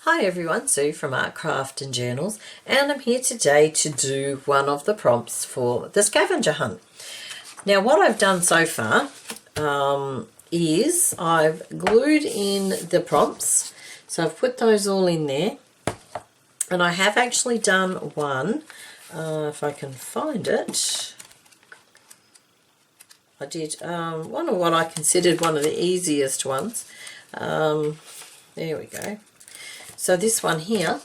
Hi everyone, Sue from Art, Craft and Journals, and I'm here today to do one of the prompts for the scavenger hunt. Now what I've done so far is I've glued in the prompts, so I've put those all in there, and I have actually done one, if I can find it. I did one of what I considered one of the easiest ones. There we go. So this one here,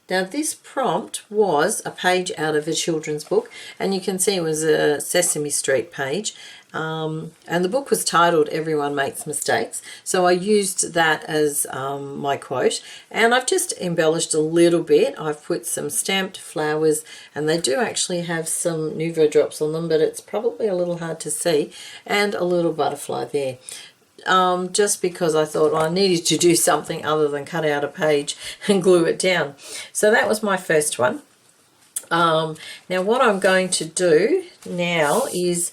now this prompt was a page out of a children's book, and you can see it was a Sesame Street page, and the book was titled Everyone Makes Mistakes, so I used that as my quote, and I've just embellished a little bit. I've put some stamped flowers, and they do actually have some Nouveau drops on them, but it's probably a little hard to see, and a little butterfly there. Just because I thought I needed to do something other than cut out a page and glue it down. So that was my first one. Now what I'm going to do now is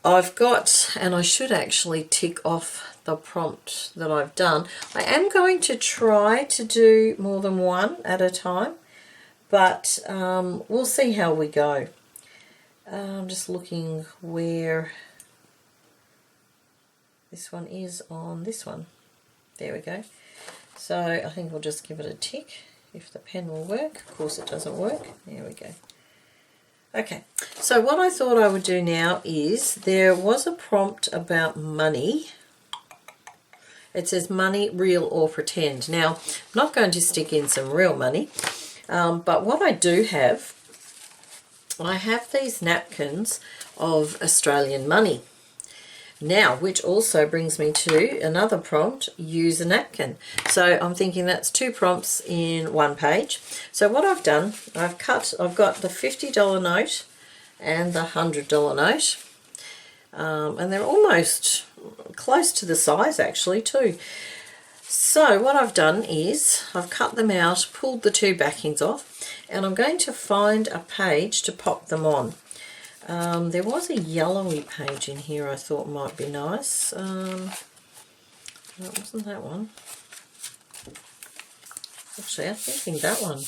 I've got, and I should actually tick off the prompt that I've done. I am going to try to do more than one at a time, but we'll see how we go. I'm just looking where this one is on this one. There we go. So I think we'll just give it a tick if the pen will work. Of course it doesn't work. There we go. Okay, so what I thought I would do now is there was a prompt about money. It says money, real or pretend. Now, I'm not going to stick in some real money, but what I do have, I have these napkins of Australian money. Now, which also brings me to another prompt, use a napkin. So I'm thinking that's two prompts in one page. So what I've done, I've got the $50 note and the $100 note. And they're almost close to the size actually too. So what I've done is I've cut them out, pulled the two backings off, and I'm going to find a page to pop them on. There was a yellowy page in here I thought might be nice. No, it wasn't that one. Actually, I'm thinking that one.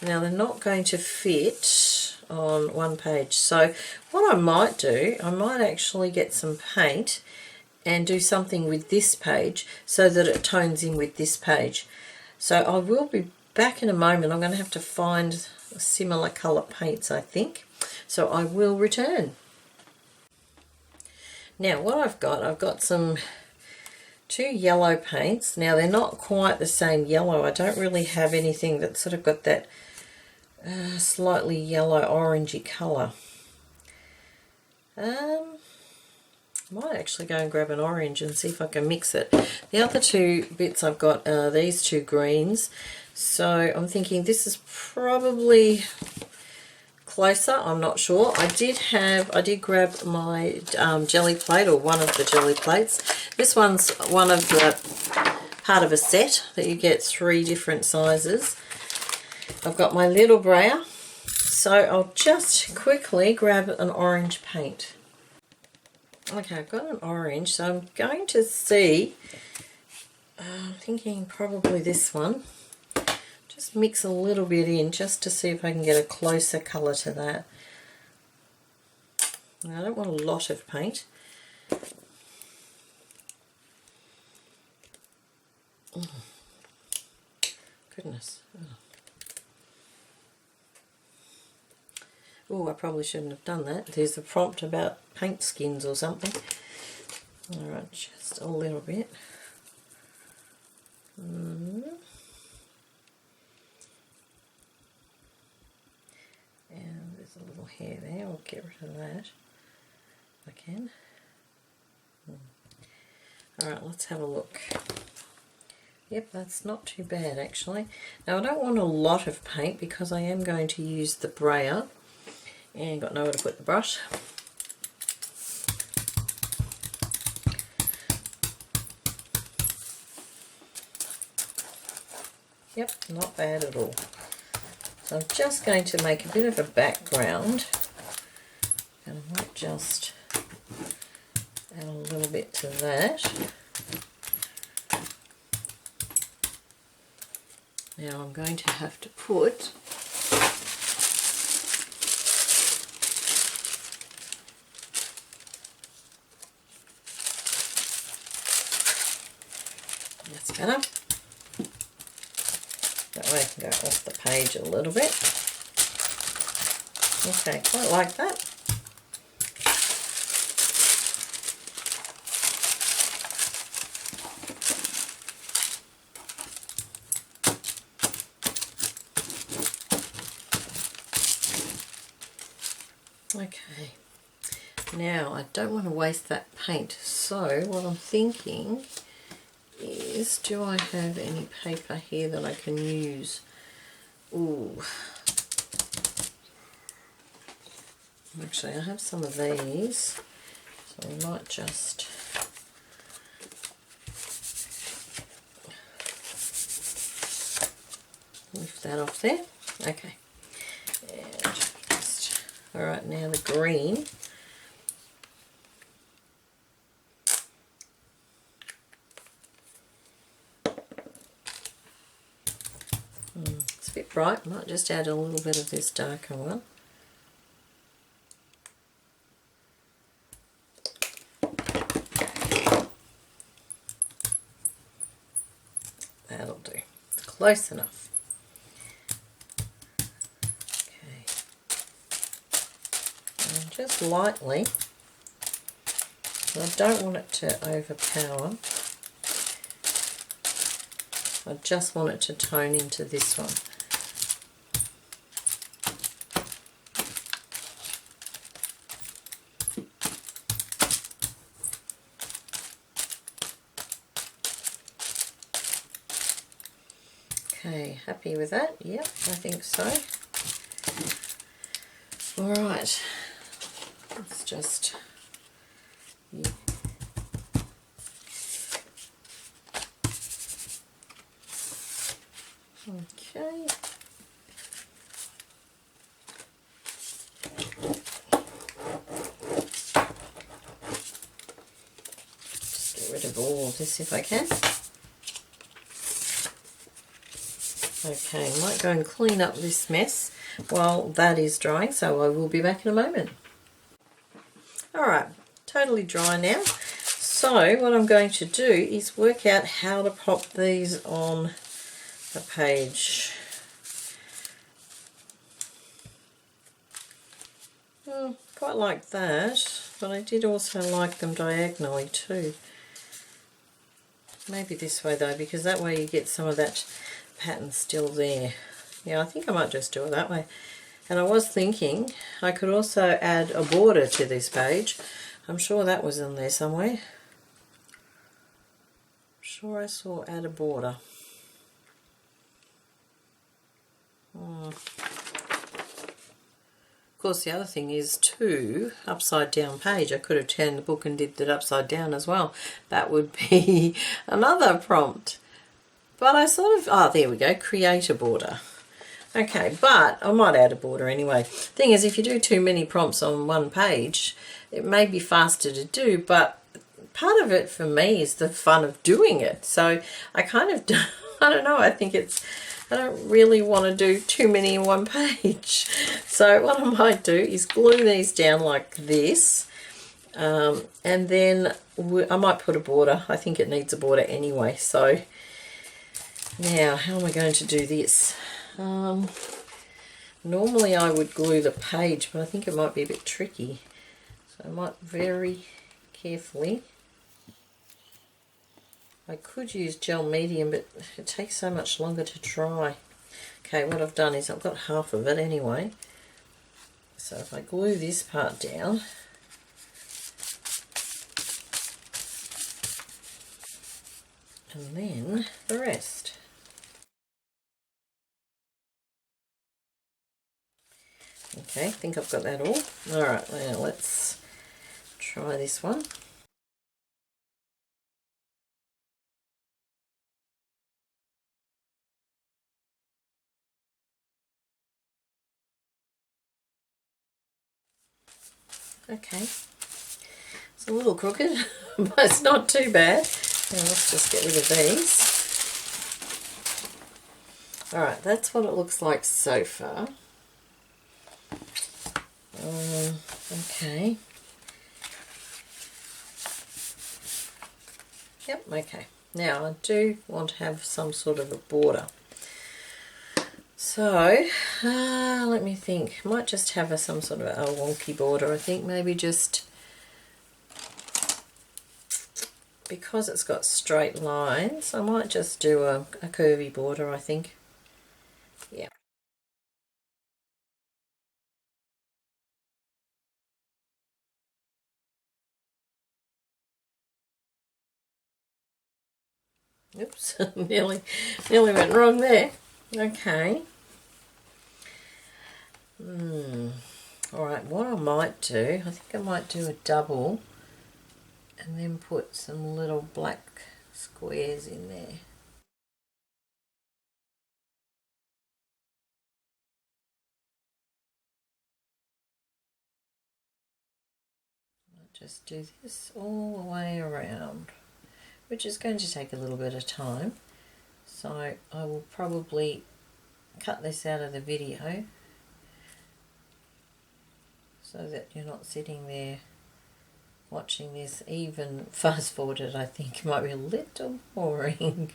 Now, they're not going to fit on one page. So what I might do, I might actually get some paint and do something with this page so that it tones in with this page. So I will be back in a moment. I'm going to have to find similar colour paints, I think. So I will return. Now what I've got some two yellow paints. Now they're not quite the same yellow. I don't really have anything that's sort of got that slightly yellow orangey colour. Might actually go and grab an orange and see if I can mix it. The other two bits I've got are these two greens. So I'm thinking this is probably closer, I'm not sure. I did grab my jelly plate, or one of the jelly plates. This one's one of the part of a set that you get 3 different sizes. I've got my little brayer, so I'll just quickly grab an orange paint. Okay, I've got an orange, so I'm going to see, I'm thinking probably this one. Just mix a little bit in just to see if I can get a closer colour to that. Now, I don't want a lot of paint. Goodness. Oh, I probably shouldn't have done that. There's a prompt about paint skins or something. Alright, just a little bit. And there's a little hair there. I'll get rid of that if I can. Alright, let's have a look. Yep, that's not too bad actually. Now I don't want a lot of paint because I am going to use the brayer and got nowhere to put the brush. Yep, not bad at all. So I'm just going to make a bit of a background, and I might just add a little bit to that. Now I'm going to have to put that's better. That way I can go off the page a little bit. Okay, quite like that. Okay, now I don't want to waste that paint, so what I'm thinking is, do I have any paper here that I can use? Ooh, actually I have some of these, so we might just lift that off there. Okay, and just, all right, now the green. It's a bit bright, might just add a little bit of this darker one. That'll do. Close enough. Okay. And just lightly. I don't want it to overpower. I just want it to tone into this one. Okay, happy with that? Yep, I think so. All right, let's just okay. Just get rid of all of this if I can. Okay, I might go and clean up this mess while that is drying, so I will be back in a moment. Alright, totally dry now. So what I'm going to do is work out how to pop these on the page. Well, quite like that, but I did also like them diagonally too. Maybe this way though, because that way you get some of that pattern still there. Yeah, I think I might just do it that way. And I was thinking I could also add a border to this page. I'm sure that was in there somewhere. I'm sure I saw add a border. Of course, the other thing is too, upside down page. I could have turned the book and did it upside down as well. That would be another prompt. But I sort of, oh, there we go, create a border. Okay, but I might add a border anyway. Thing is, if you do too many prompts on one page, it may be faster to do, but part of it for me is the fun of doing it. So I kind of, I don't know, I think it's, I don't really want to do too many in one page. So what I might do is glue these down like this, and then I might put a border. I think it needs a border anyway, so now, how am I going to do this? Normally I would glue the page, but I think it might be a bit tricky. So I might very carefully. I could use gel medium, but it takes so much longer to dry. Okay, what I've done is I've got half of it anyway. So if I glue this part down, and then the rest. Okay, I think I've got that all. Alright, now let's try this one. Okay, it's a little crooked, but it's not too bad. Now let's just get rid of these. Alright, that's what it looks like so far. Okay. Yep, okay. Now I do want to have some sort of a border. So, let me think. Might just have some sort of a wonky border. I think maybe just because it's got straight lines, I might just do a curvy border, I think. Yeah. Oops, nearly went wrong there. Okay. Alright, what I might do, I think I might do a double and then put some little black squares in there. I'll just do this all the way around, which is going to take a little bit of time. So I will probably cut this out of the video so that you're not sitting there watching this. Even fast forwarded, I think might be a little boring.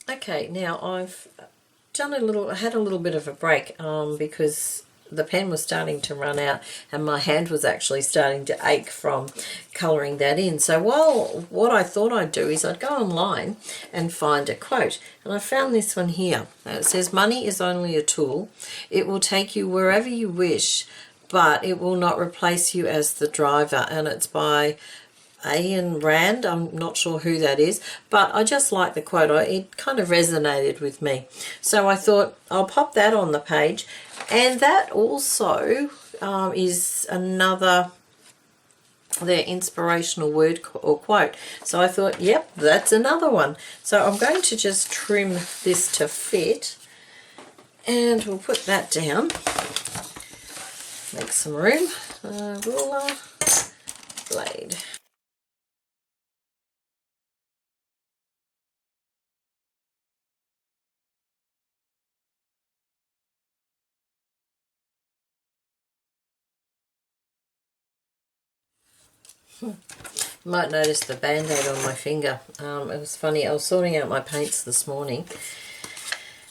Okay, now I've had a little bit of a break because the pen was starting to run out and my hand was actually starting to ache from colouring that in. So what I thought I'd do is I'd go online and find a quote, and I found this one here. It says, "Money is only a tool. It will take you wherever you wish, but it will not replace you as the driver." And it's by Ayn Rand. I'm not sure who that is, but I just like the quote. It kind of resonated with me. So I thought I'll pop that on the page. And that also is another, their inspirational word or quote. So I thought, yep, that's another one. So I'm going to just trim this to fit. And we'll put that down. Make some room. Ruler, blade. You might notice the band-aid on my finger. It was funny, I was sorting out my paints this morning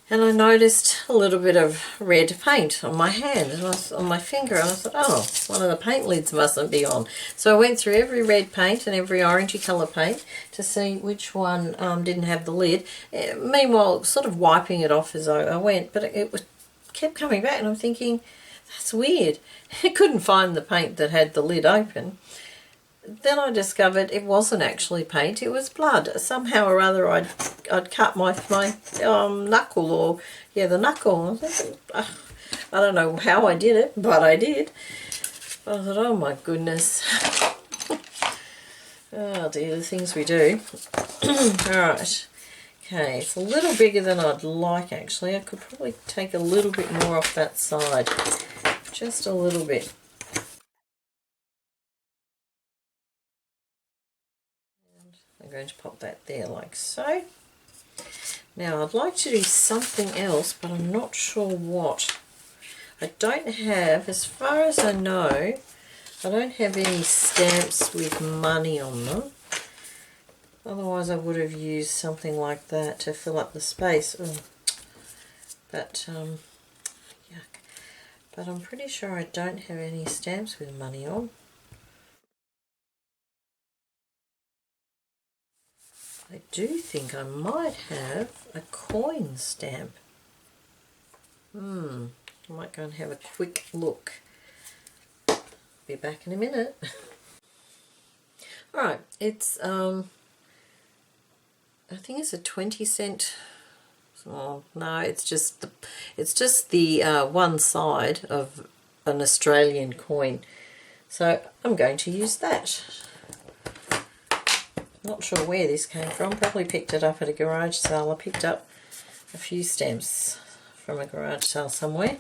and I noticed a little bit of red paint on my hand and on my finger, and I thought, oh, one of the paint lids mustn't be on. So I went through every red paint and every orangey colour paint to see which one didn't have the lid. Meanwhile, sort of wiping it off as I went, but it kept coming back and I'm thinking, that's weird. I couldn't find the paint that had the lid open. Then I discovered it wasn't actually paint, it was blood. Somehow or other I'd cut my knuckle, or the knuckle. I don't know how I did it, but I did. I thought, oh my goodness. Oh dear, the things we do. Alright. Okay, it's a little bigger than I'd like actually. I could probably take a little bit more off that side. Just a little bit. I'm going to pop that there like so. Now I'd like to do something else, but I'm not sure what. I don't have, as far as I know, I don't have any stamps with money on them. Otherwise I would have used something like that to fill up the space. Ooh. But, yuck. But I'm pretty sure I don't have any stamps with money on. I do think I might have a coin stamp. I might go and have a quick look. Be back in a minute. Alright, it's I think it's a 20-cent. Oh, no, it's just the one side of an Australian coin. So I'm going to use that. Not sure where this came from. Probably picked it up at a garage sale. I picked up a few stamps from a garage sale somewhere.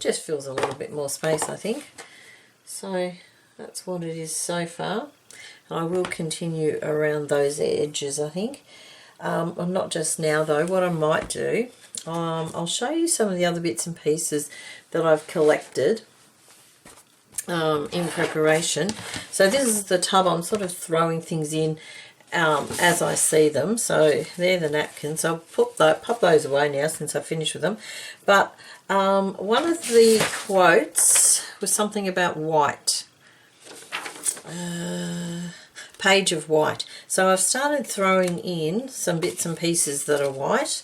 Just fills a little bit more space, I think. So That's what it is so far. And I will continue around those edges, I think. Not just now though. What I might do, I'll show you some of the other bits and pieces that I've collected in preparation. So this is the tub. I'm sort of throwing things in as I see them. So they're the napkins. I'll pop those away now since I've finished with them. But one of the quotes was something about white. Page of white. So I've started throwing in some bits and pieces that are white.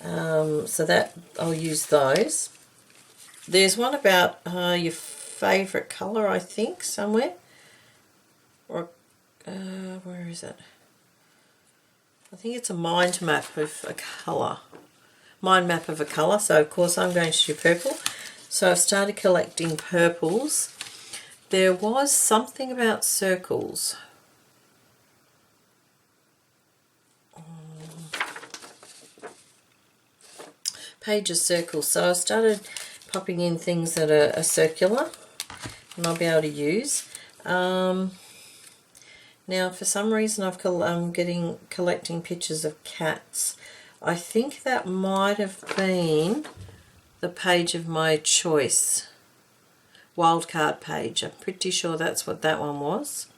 So that I'll use those. There's one about your favourite colour, I think, somewhere. Or where is it? I think it's a mind map of a colour. Mind map of a colour. So of course I'm going to do purple. So I've started collecting purples. There was something about circles. Page of circles. So I started popping in things that are circular and I'll be able to use. Now for some reason I'm collecting pictures of cats. I think that might have been the page of my choice. Wildcard page. I'm pretty sure that's what that one was.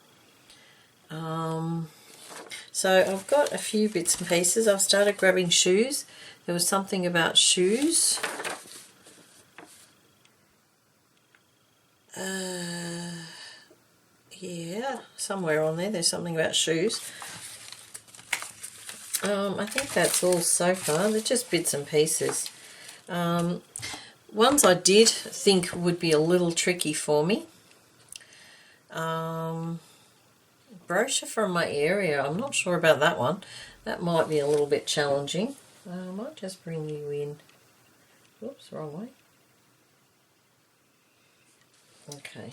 So I've got a few bits and pieces. I've started grabbing shoes. There was something about shoes. Yeah, somewhere on there's something about shoes. I think that's all so far. They're just bits and pieces. Ones I did think would be a little tricky for me. Brochure from my area. I'm not sure about that one. That might be a little bit challenging. I might just bring you in. Oops, wrong way. Okay.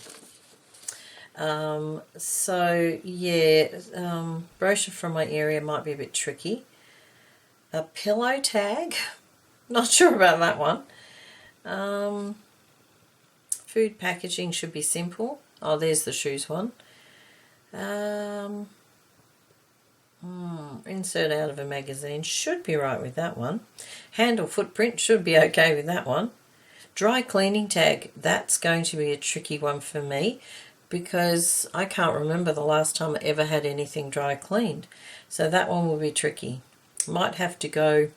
So yeah, brochure from my area might be a bit tricky. A pillow tag. Not sure about that one. Food packaging should be simple. Oh, there's the shoes one. Insert out of a magazine should be right with that one. Handle footprint should be okay with that one. Dry cleaning tag, that's going to be a tricky one for me because I can't remember the last time I ever had anything dry cleaned. So that one will be tricky. Might have to go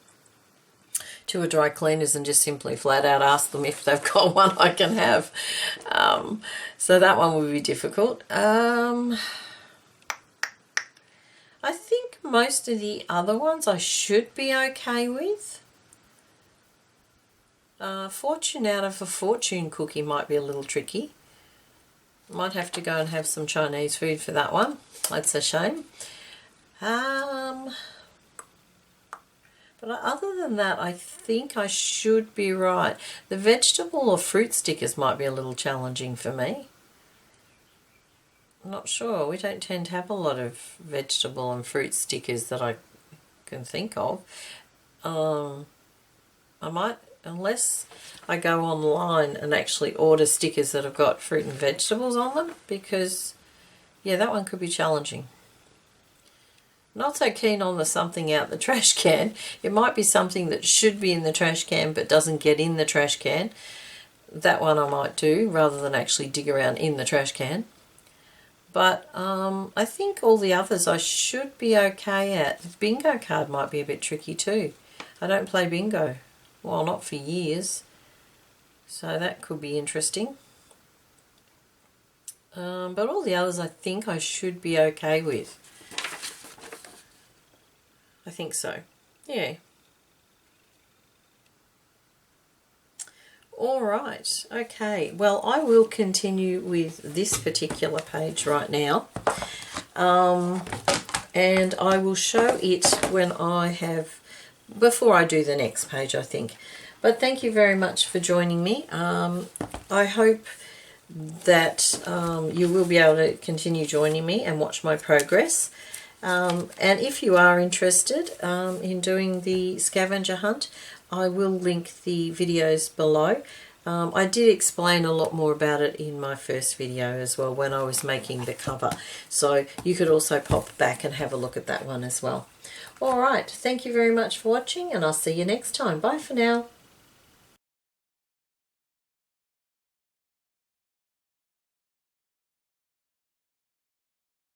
to a dry cleaners and just simply flat out ask them if they've got one I can have. So that one will be difficult. I think most of the other ones I should be okay with. Fortune out of a fortune cookie might be a little tricky. Might have to go and have some Chinese food for that one. That's a shame. But other than that, I think I should be right. The vegetable or fruit stickers might be a little challenging for me. I'm not sure. We don't tend to have a lot of vegetable and fruit stickers that I can think of. I might, unless I go online and actually order stickers that have got fruit and vegetables on them, because, yeah, that one could be challenging. Not so keen on the something out the trash can. It might be something that should be in the trash can but doesn't get in the trash can. That one I might do rather than actually dig around in the trash can. But I think all the others I should be okay at. The bingo card might be a bit tricky too. I don't play bingo. Well, not for years. So that could be interesting. But all the others I think I should be okay with. I think so. Yeah. All right. Okay. Well, I will continue with this particular page right now. And I will show it when I have, before I do the next page, I think. But thank you very much for joining me. I hope that you will be able to continue joining me and watch my progress. And if you are interested in doing the scavenger hunt, I will link the videos below. I did explain a lot more about it in my first video as well when I was making the cover. So you could also pop back and have a look at that one as well. Alright, thank you very much for watching and I'll see you next time. Bye for now.